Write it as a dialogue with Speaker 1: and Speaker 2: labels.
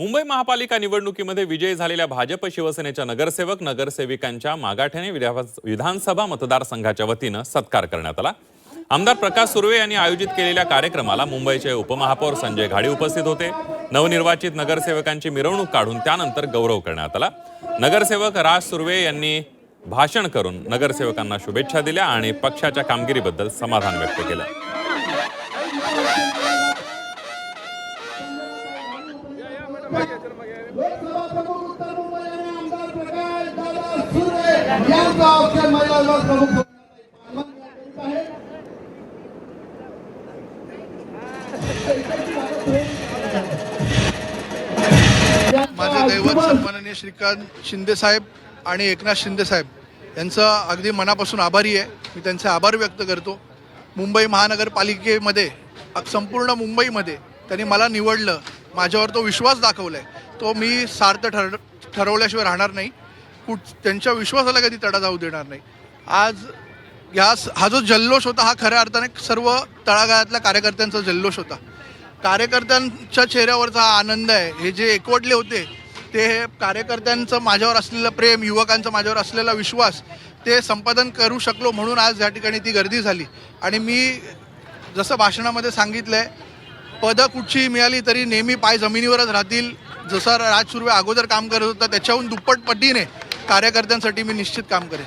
Speaker 1: मुंबई महापालिका निवडणुकीमध्ये विजयी झालेल्या भाजप शिवसेनेच्या नगरसेविकांच्या मागाठ्याने विधानसभा मतदारसंघाच्या वतीनं सत्कार करण्यात आला। आमदार प्रकाश सुर्वे यांनी आयोजित केलेल्या कार्यक्रमाला मुंबईचे उपमहापौर संजय घाडी उपस्थित होते। नवनिर्वाचित नगरसेवकांची मिरवणूक काढून त्यानंतर गौरव करण्यात आला। नगरसेवक राज सुर्वे यांनी भाषण करून नगरसेवकांना शुभेच्छा दिल्या आणि पक्षाच्या कामगिरीबद्दल समाधान व्यक्त केलं।
Speaker 2: माझे दैवत सन्माननीय श्रीकांत शिंदे साहेब आणि एकनाथ शिंदे साहेब यांचा अगदी मनापासून आभारी आहे। मी त्यांचे आभार व्यक्त करतो। मुंबई महानगरपालिकेमध्ये संपूर्ण मुंबईमध्ये त्यांनी मला निवडलं, माझ्यावर तो विश्वास दाखवलाय, तो मी सार्थ ठरवल्याशिवाय राहणार नाही। त्यांच्या विश्वासाला कधी तडा जाऊ देणार नाही। आज हा जो जल्लोष होता हा खऱ्या अर्थाने सर्व तळागाळातल्या कार्यकर्त्यांचा जल्लोष होता। कार्यकर्त्यांच्या चेहऱ्यावरचा हा आनंद आहे। हे जे एकवटले होते ते कार्यकर्त्यांचं माझ्यावर असलेलं प्रेम, युवकांचा माझ्यावर असलेला विश्वास ते संपादन करू शकलो म्हणून आज या ठिकाणी ती गर्दी झाली। आणि मी जसं भाषणामध्ये सांगितलंय, पदं कुठची मिळाली तरी नेहमी पाय जमिनीवरच राहतील। जसा राज सुर्वे अगोदर काम करत होता त्याच्याहून दुप्पट पटीने कार्यकर्त्यांसाठी मी निश्चित काम करेन।